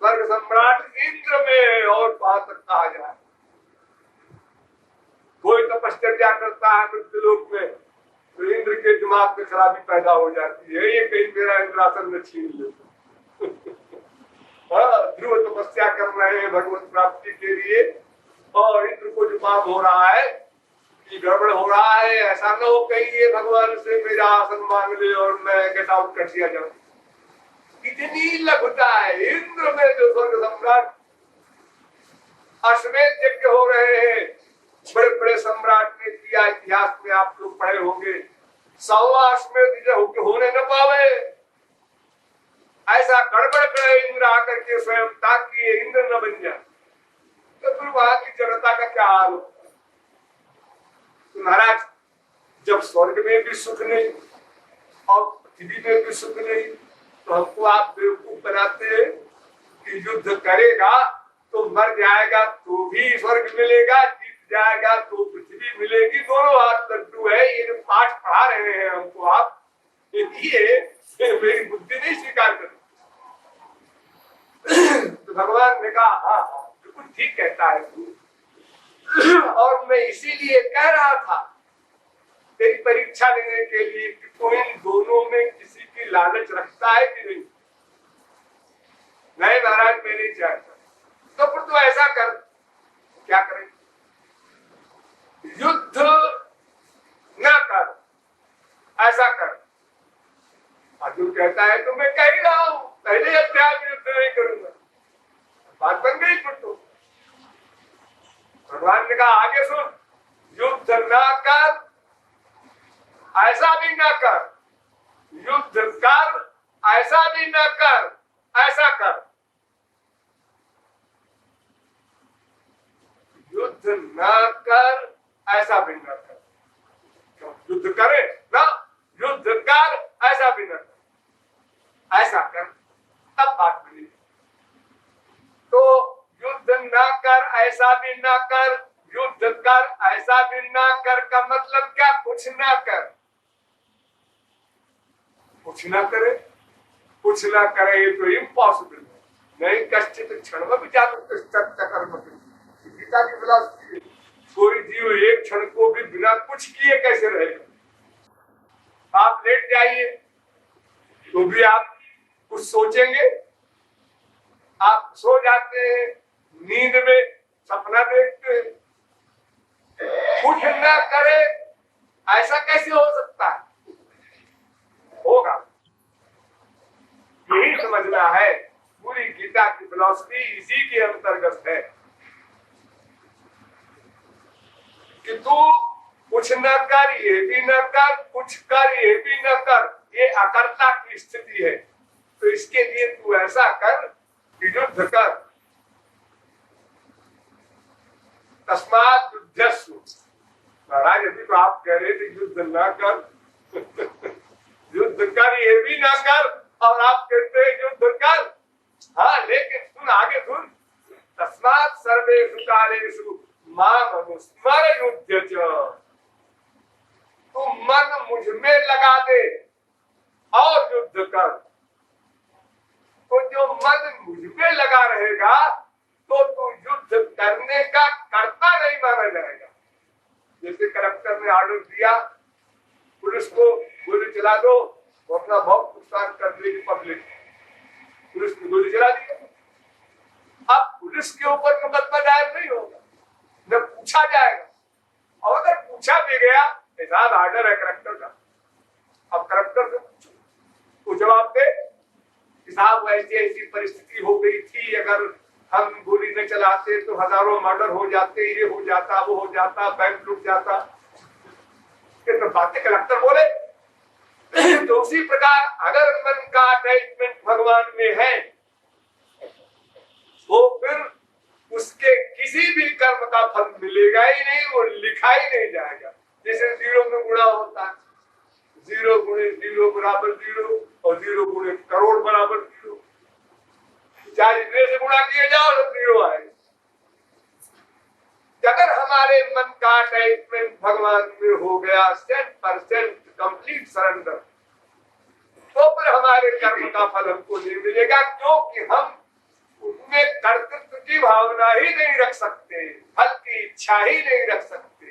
स्वर्ग सम्राट इंद्र में और वहां तक कहा जाए, कोई तपश्चर्या करता है मृत्युलोक में तो इंद्र के दिमाग में खराबी पैदा हो जाती है, ये कहीं मेरा इंद्रासन न छीन ले। ध्रुव तपस्या कर रहे हैं भगवत प्राप्ति के लिए, और इंद्र को जुकाम हो रहा है कि गड़बड़ हो रहा है, ऐसा न हो कहीं ये भगवान से मेरा आसन मांग ले और मैं गेट आउट कर दिया जाऊं। इतनी लघुता है इंद्र में, जो स्वर्ग सम्राट। अश्वमेध यज्ञ हो रहे हैं, बड़े बड़े सम्राट ने किया, इतिहास में आप लोग पढ़े होंगे। 100वां अश्वमेध यज्ञ होने न पावे, ऐसा गड़बड़ करे इंद्र आकर के स्वयं, ताकि ये इंद्र न बन जाए। तो फिर वहां की जनता का क्या हाल हो? तो महाराज, जब स्वर्ग में भी सुख नहीं और पृथ्वी में भी सुख नहीं, तो हमको आप बेवकूफ बनाते हैं कि युद्ध करेगा तो मर जाएगा तो भी स्वर्ग मिलेगा, जीत जाएगा तो पृथ्वी मिलेगी, दोनों हाथ लड्डू है। ये जो पाठ पढ़ा रहे हैं हमको आप, ये मेरी बुद्धि नहीं स्वीकार कर। तो भगवान ने कहा हाँ बिल्कुल ठीक कहता है तू, और मैं इसीलिए कह रहा था तेरी परीक्षा लेने के लिए कि तू इन दोनों में किसी की लालच रखता है कि नहीं। नहीं महाराज, मैं नहीं चाहता। तो फिर तू ऐसा कर, क्या करें? युद्ध ना कर, ऐसा कर। अर्जुन कहता है तो मैं कह ही रहा हूं, पहले अध्याय में युद्ध नहीं करूंगा। बात बन गई फिर तो। भगवान ने कहा आगे सुन, युद्ध ना कर, ऐसा भी ना कर, युद्ध कर, ऐसा भी ना कर, ऐसा कर। युद्ध ना कर, ऐसा भी ना कर। युद्ध करे ना, युद्ध कर, ऐसा भी ना कर, ऐसा कर, तब बात मिली। तो युद्ध ना कर, ऐसा भी ना कर, युद्ध कर, ऐसा भी ना कर का मतलब क्या? कुछ ना कर, कुछ ना करे, कुछ ना करे, ये तो इम्पॉसिबल है। नहीं कश्चित क्षण में भी कर्म गीता की फिलॉसफी, कोई जीव एक क्षण को भी बिना कुछ किए कैसे रहेगा? आप लेट जाइए तो भी आप कुछ सोचेंगे, आप सो जाते हैं, नींद में सपना देखते हैं। कुछ ना करे ऐसा कैसे हो सकता है? होगा। यही समझना है, पूरी गीता की फिलॉसफी इसी के अंतर्गत है कि तू कुछ न कर, ये भी न कर, कुछ कर, ये भी न कर। ये अकर्ता की स्थिति है। तो इसके लिए तू ऐसा कर कि युद्ध कर। तस्मात् युद्धस्व। महाराज अभी तो आप कह रहे थे युद्ध न कर, युद्ध कर, ये भी ना कर, और आप कहते हैं युद्ध कर। हाँ, लेकिन सुन आगे सुन, तस्मात् सर्वेषु कालेषु माम अनुस्मर युध्यच। तो तू मन मुझ में लगा दे और युद्ध कर। तो जो मन मुझ में लगा रहेगा तो तू युद्ध करने का कर्ता नहीं माना जाएगा। जैसे कलेक्टर ने ऑर्डर दिया पुलिस को गोली चला दो, वो अपना बहुत नुकसान कर देगी पब्लिक, पुलिस ने गोली चला दी। अब पुलिस के ऊपर मुकदमा दायर नहीं होगा, न पूछा जाएगा, और अगर पूछा भी गया साहब ऑर्डर है कलेक्टर का, अब कलेक्टर से पूछो, वो जवाब दे कि साहब ऐसी ऐसी परिस्थिति हो गई थी, अगर हम गोली न चलाते तो हजारों मर्डर हो जाते, ये हो जाता, वो हो जाता, बैंक लूट जाता। तो बातें कलेक्टर बोले। तो उसी प्रकार अगर मन का अटैचमेंट भगवान में है तो फिर उसके किसी भी कर्म का फल मिलेगा ही नहीं, वो लिखा ही नहीं जाएगा। जैसे जीरो में गुणा होता है, 0 गुणे 0 बराबर 0 और 0 गुणे करोड़ बराबर 0, 4 इतने से गुणा किए जाओ तो 0 आएगा। अगर हमारे मन का अटैचमेंट भगवान में हो गया 100% कंप्लीट सरेंडर, तो फिर हमारे कर्म का फल हमको नहीं मिलेगा, क्योंकि हम उसमें कर्तृत्व की भावना ही नहीं रख सकते, फल की इच्छा ही नहीं रख सकते।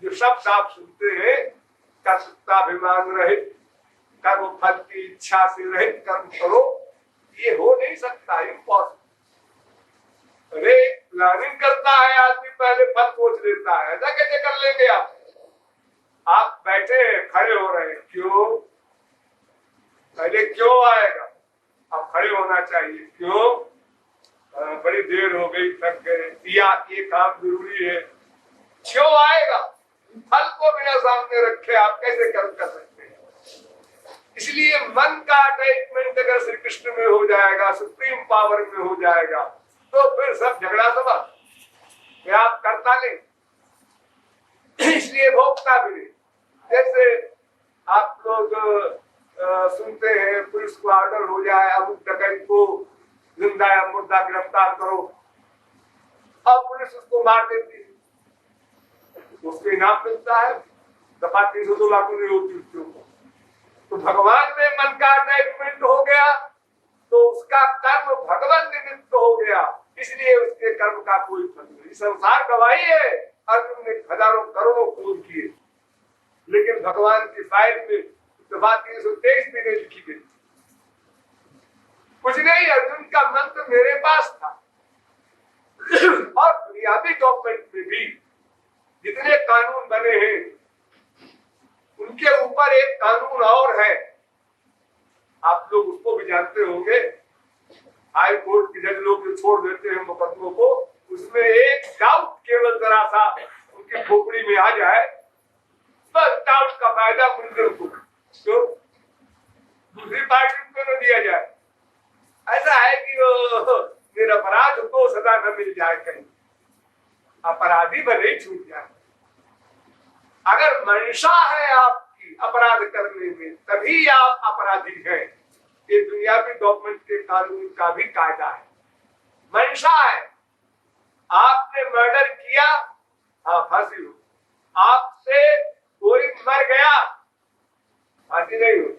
जो शब्द आप सुनते हैं कर्तृत्वाभिमान रहित, कर्म फल की इच्छा से रहित कर्म करो, ये हो नहीं सकता, इम्पॉसिबल। अरे प्लानिंग करता है आदमी, पहले फल सोच लेता है, ऐसा कैसे कर लेंगे आप? आप बैठे खड़े हो रहे हैं, क्यों? पहले क्यों आएगा? अब खड़े होना चाहिए, क्यों? बड़ी देर हो गई, थक गए, या ये काम जरूरी है, क्यों आएगा? फल को बिना सामने रखे आप कैसे कर्म कर सकते हैं? इसलिए मन का अटैचमेंट अगर श्री कृष्ण में हो जाएगा, सुप्रीम पावर में हो जाएगा, तो फिर सब झगड़ा समाप्त, आप करता नहीं, इसलिए भोगता भी नहीं। जैसे आप लोग सुनते हैं पुलिस को ऑर्डर हो जाए अमुक डकैत को जिंदा या मुर्दा गिरफ्तार करो, और पुलिस उसको मार देती है, उसको इनाम मिलता है, दफा 302 लागू नहीं होती उसके ऊपर। तो भगवान में मन का अटैचमेंट हो गया तो उसका कर्म भगवान निमित्त हो गया, इसलिए उसके कर्म का कोई फल नहीं। संसार गवाही है, अर्जुन ने हजारों करोड़ों खून किए, लेकिन भगवान की फाइल में दफा 323 भी नहीं लिखी गई। कुछ नहीं, अर्जुन का मन तो मेरे पास था। और दुनियावी गवर्नमेंट में भी जितने कानून बने हैं उनके ऊपर एक कानून और है, आप लोग उसको भी जानते होंगे। हाई कोर्ट के जज लोग जो छोड़ देते हैं मुकदमों को, उसमें एक डाउट केवल जरा सा उनकी खोपड़ी में आ जाए, बस डाउट का फायदा मुंजर को तो दूसरी पार्टी को न दिया जाए। ऐसा है कि मेरा अपराध को सजा न मिल जाए, कहीं अपराधी भले ही छूट जाए। अगर मंशा है आपकी अपराध करने में, तभी आप अपराधी हैं। ये दुनियावी गवर्नमेंट के कानून का भी कायदा है। मंशा है, आपने मर्डर किया, हाँ फांसी हो। आपसे कोई मर गया, फांसी नहीं हो।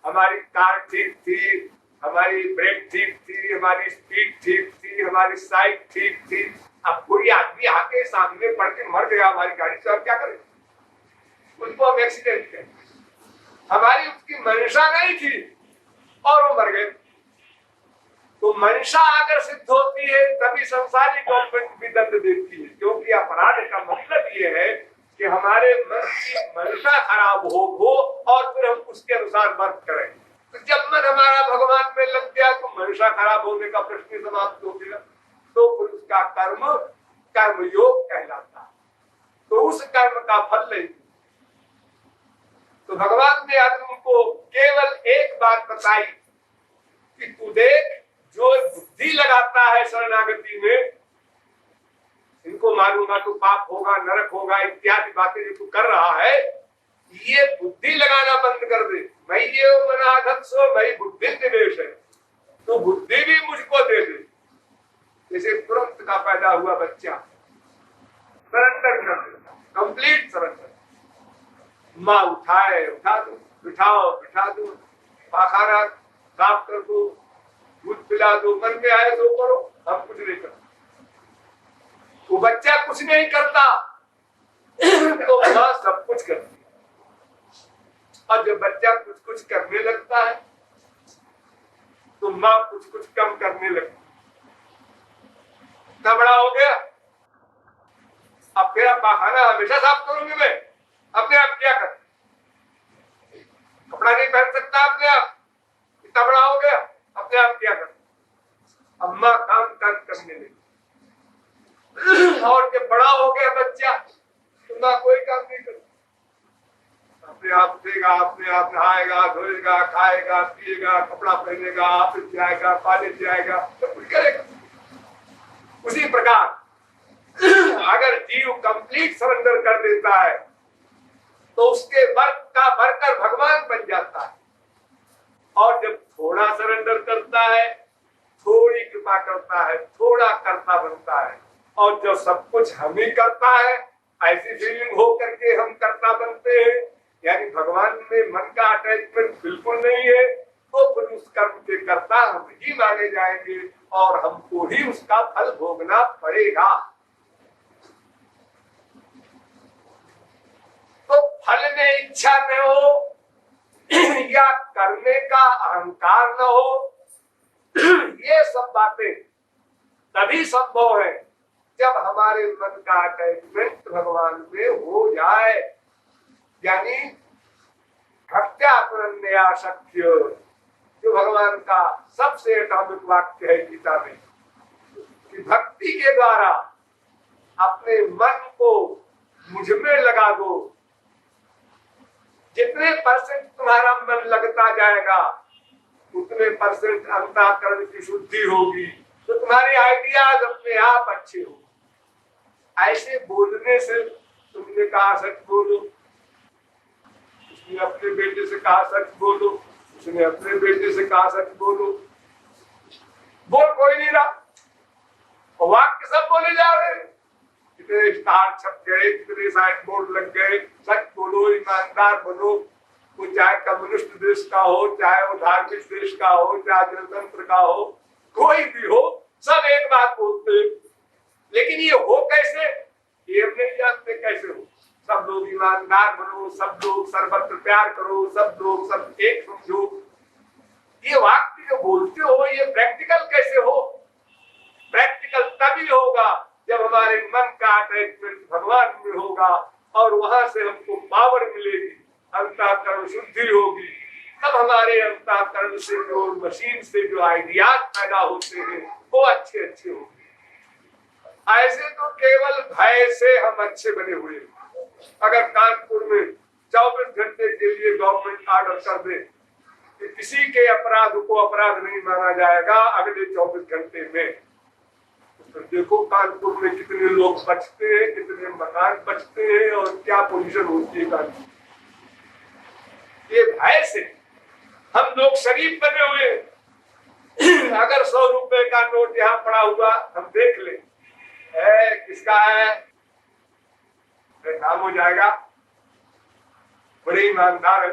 हमारी कार ठीक थी, हमारी ब्रेक ठीक थी, हमारी स्पीड ठीक थी, हमारी साइड ठीक थी, अब कोई आदमी आके सामने पड़ के मर गया हमारी गाड़ी से, अब क्या करें? उसको हम एक्सीडेंट करें, हमारी उसकी मंशा नहीं थी और वो मर गए। तो मंशा अगर सिद्ध होती है तभी संसारी गवर्नमेंट भी दंड देती है, क्योंकि अपराध का मतलब ये है कि हमारे मन की मंशा खराब हो और फिर हम उसके अनुसार वर्क करें। तो जब मन हमारा भगवान में लग गया तो मंशा खराब होने का प्रश्न समाप्त हो गया, तो फिर उसका कर्म कर्मयोग कहलाता है, तो उस कर्म का फल नहीं। तो भगवान ने अर्जुन को केवल एक बात बताई कि तू देख, जो बुद्धि लगाता है शरणागति में, इनको मारूंगा तो पाप होगा, नरक होगा, इत्यादि बातें जो तू कर रहा है, ये बुद्धि लगाना बंद कर दे। मैं ये मनाधत्सो मैं बुद्धि निवेश है, तो बुद्धि भी मुझको दे दे। जैसे तुरंत का पैदा हुआ बच्चा सरेंडर कर देता, कंप्लीट सरेंडर। माँ उठाए उठा दो, बिठाओ बिठा दो, पाखाना साफ कर दो, दूध पिला दो, मन में आए तो करो, हम कुछ नहीं करते। वो बच्चा कुछ नहीं करता तो माँ सब कुछ करती है। और जब बच्चा कुछ कुछ करने लगता है तो माँ कुछ कुछ कम करने लगती है। इतना बड़ा हो गया, अब मेरा पाखाना हमेशा साफ करूंगी मैं, अपने आप क्या कर, कपड़ा नहीं पहन सकता अपने आप, इतना बड़ा हो गया, अपने आप क्या कर। अम्मा काम करने लगी। और जब बड़ा हो गया बच्चा तो माँ कोई काम नहीं करती, अपने आप उठेगा, अपने आप नहाएगा, धोएगा, खाएगा, पिएगा, कपड़ा पहनेगा, ऑफिस जाएगा, कॉलेज जाएगा, सब कुछ करेगा। उसी प्रकार अगर जीव कंप्लीट सरेंडर कर देता है तो उसके वर्क का वर्कर भगवान बन जाता है। और जब थोड़ा सरेंडर करता है, थोड़ी कृपा करता है, थोड़ा कर्ता बनता है। और जो सब कुछ हम ही करता है, ऐसी फीलिंग हो करके हम कर्ता बनते हैं, यानी भगवान में मन का अटैचमेंट बिल्कुल नहीं है, तो फिर उस कर्म के कर्ता हम ही माने जाएंगे और हमको ही उसका फल भोगना पड़ेगा। तो फल में इच्छा न हो या करने का अहंकार न हो, ये सब बातें तभी संभव है जब हमारे मन का अटैचमेंट भगवान में हो जाए। यानी भक्त्यात्मन्यासक्त्य, जो भगवान का सबसे एटॉमिक वाक्य है गीता में, कि भक्ति के द्वारा अपने मन को मुझ में लगा दो। जितने परसेंट तुम्हारा मन लगता जाएगा उतने परसेंट अंतःकरण की शुद्धि होगी, तो तुम्हारे आइडियाज अपने आप अच्छे हो। ऐसे बोलने से तुमने कहा सच बोलो, उसने अपने बेटे से कहा सच बोलो, उसने अपने बेटे से कहा सच बोलो, बोल कोई नहीं रहा, वाक्य सब बोले जा रहे हैं। कितने स्टार छप गए, कितने साइन बोर्ड लग गए, सच बोलो, ईमानदार बनो। वो चाहे कम्युनिस्ट देश का हो, चाहे वो धार्मिक देश का हो, चाहे जनतंत्र का हो, कोई भी हो, सब एक बात बोलते। लेकिन ये हो कैसे, ये हम नहीं जानते कैसे हो। सब लोग ईमानदार बनो, सब लोग सर्वत्र प्यार करो, सब लोग सब एक समझो, ये वाक्य जो बोलते हो ये प्रैक्टिकल कैसे हो? प्रैक्टिकल तभी होगा जब हमारे मन का अटैचमेंट भगवान में होगा और वहां से हमको पावर मिलेगी, अंतःकरण शुद्धि होगी। तब हमारे अंतःकरण से जो मशीन से जो आइडियाज पैदा होते हैं वो अच्छे अच्छे होंगे। ऐसे तो केवल भय से हम अच्छे बने हुए हैं। अगर कानपुर में 24 घंटे के लिए गवर्नमेंट ऑर्डर कर दे कि किसी के अपराध को अपराध नहीं माना जाएगा अगले 24 घंटे में, तो देखो कानपुर में कितने लोग बचते हैं, कितने मकान बचते हैं और क्या पोजीशन होती है कानपुर। ये भय से हम लोग शरीफ बने हुए। अगर 100 रुपए का नोट यहाँ पड़ा हुआ हम देख ले, किसका है, काम हो जाएगा, बड़े ईमानदार है।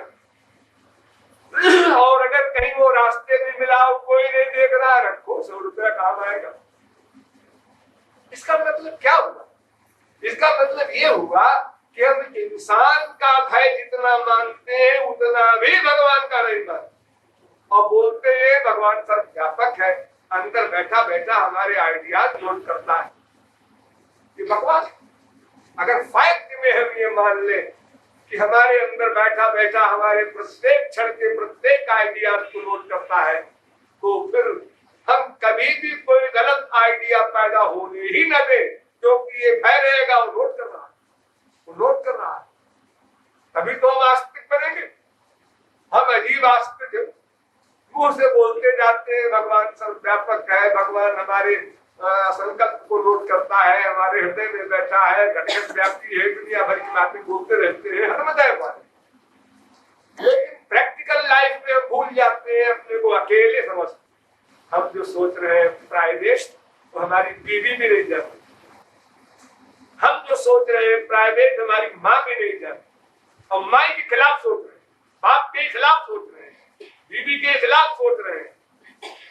और अगर कहीं वो रास्ते में मिला हो, कोई नहीं देख रहा, रखो 100 रुपया काम आएगा। इसका मतलब क्या हुआ? इसका मतलब ये हुआ कि हम इंसान का भय जितना मानते हैं उतना भी भगवान का नहीं मानते, और बोलते हैं भगवान सर्वव्यापक है, अंदर बैठा बैठा हमारे आइडियाज नोट करता है कि भगवान। अगर फैक्ट में हम ये मान ले कि हमारे अंदर बैठा बैठा हमारे प्रत्येक क्षण के प्रत्येक आइडियाज को नोट करता है, तो फिर हम कभी भी कोई गलत आइडिया पैदा होने ही न दे, क्योंकि ये भय रहेगा वो नोट कर रहा है, वो नोट कर रहा है। तभी तो हम आस्तिक बनेंगे। हम अजीब आस्तिक मुंह से बोलते जाते हैं भगवान सर्वव्यापक है, भगवान हमारे संकल्प को नोट करता है, हमारे हृदय में बैठा है, घटघट व्यापी है, दुनिया भर की बातें बोलते रहते हैं, हरमदाय बात। लेकिन प्रैक्टिकल लाइफ में हम भूल जाते हैं, अपने को अकेले समझते। हम जो सोच रहे हैं प्राइवेट, तो हमारी बीवी भी नहीं जानती। हम जो सोच रहे हैं प्राइवेट, हमारी माँ भी नहीं जानती। और माई के खिलाफ सोच रहे हैं, बाप के खिलाफ सोच रहे हैं, बीवी के खिलाफ सोच रहे हैं,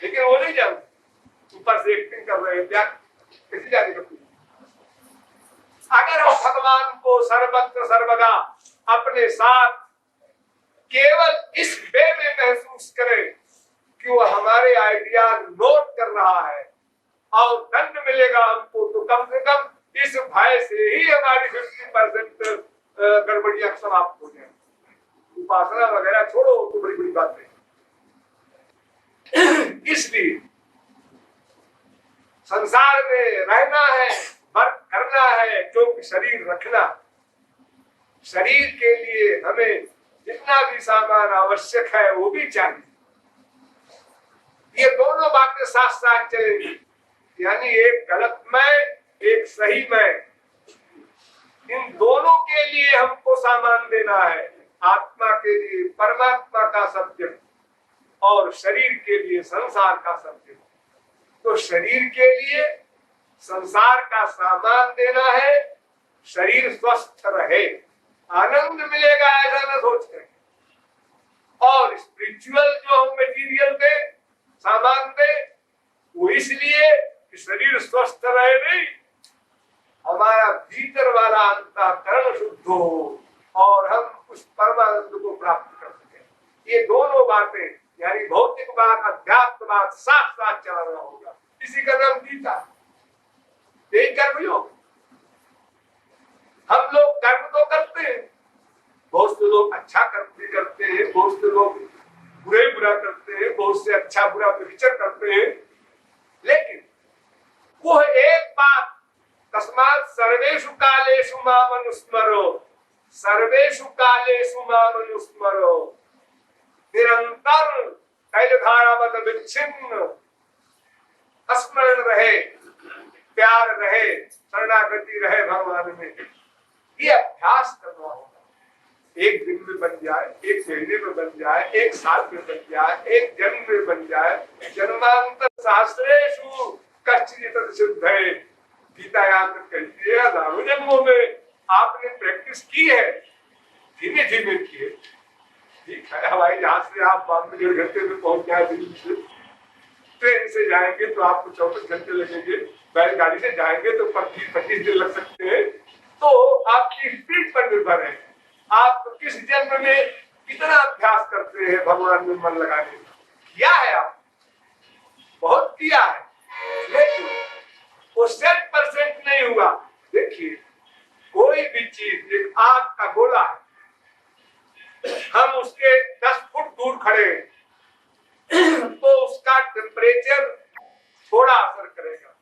लेकिन वो नहीं जानते, ऊपर से एक्टिंग कर रहे हैं, क्या कैसे जाने का। अगर हम भगवान को सर्वत्र सर्वदा अपने साथ केवल इस वे में महसूस करें कि वो हमारे आइडिया नोट कर रहा है और दंड मिलेगा हमको, तो कम से कम इस भय से ही हमारी 50% गड़बड़ियां समाप्त हो जाए। उपासना वगैरह छोड़ो, तो बड़ी बड़ी बात नहीं। इसलिए संसार में रहना है, वर्क करना है, क्योंकि शरीर रखना, शरीर के लिए हमें जितना भी सामान आवश्यक है वो भी चाहिए। ये दोनों बातें साथ साथ चलेंगी, यानी एक गलत मैं, एक सही मैं, इन दोनों के लिए हमको सामान देना है। आत्मा के लिए परमात्मा का सब्जेक्ट और शरीर के लिए संसार का सब्जेक्ट। तो शरीर के लिए संसार का सामान देना है, शरीर स्वस्थ रहे, आनंद मिलेगा ऐसा न सोच कर। और स्पिरिचुअल जो हम मटेरियल दे, सामान दे, वो इसलिए कि शरीर स्वस्थ रहे, नहीं हमारा भीतर वाला अंतःकरण शुद्ध हो और हम उस परमानंद को प्राप्त कर सके। ये दोनों बातें यानी भौतिकवाद अध्यात्मवाद साथ साथ चलाना होगा। इसी का नाम गीता, यही कर्मयोग। हम लोग कर्म तो करते हैं, बहुत से लोग अच्छा कर्म भी करते हैं, बहुत से लोग बुरे बुरा करते हैं, बहुत से अच्छा बुरा विचार करते हैं, लेकिन वो एक बात, तस्मात् सर्वेषु कालेषु माम् अनुस्मरो, सर्वेषु कालेषु माम् अनुस्मरो, निरंतर तैलधारावत विच्छिन्न स्मरण रहे, प्यार रहे, शरणागति रहे भगवान में। ये अभ्यास करना होगा। एक दिन में बन जाए, एक महीने में बन जाए, एक साल में बन जाए, एक जन्म में बन जाए। जन्मांतर सहस्रेषु कश्चित् सिद्धये, गीता याद कहती है हजारों जन्मों में आपने प्रैक्टिस की है, धीमे धीमे किए। ठीक है, हवाई जहाज से आप 1.5 घंटे में पहुंच जाए दिल्ली से, ट्रेन से जाएंगे तो आपको 24 घंटे लगेंगे, बैलगाड़ी से जाएंगे तो 25 दिन लग सकते हैं। तो आपकी स्पीड पर निर्भर है, आप किस जन्म में कितना अभ्यास करते हैं भगवान में मन लगाने का। किया है आप, बहुत किया है, लेकिन वो 100% नहीं हुआ। देखिए, कोई भी चीज, एक आग का गोला है, हम उसके 10 फुट दूर खड़े तो उसका टेम्परेचर थोड़ा असर करेगा।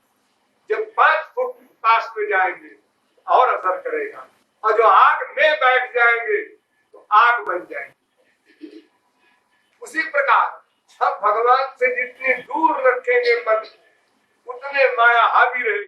जब 5 फुट पास में जाएंगे और असर करेगा, और जो आग में बैठ जाएंगे तो आग बन जाएंगे। उसी प्रकार हम भगवान से जितनी दूर रखेंगे मन, उतने माया हावी रहेगी।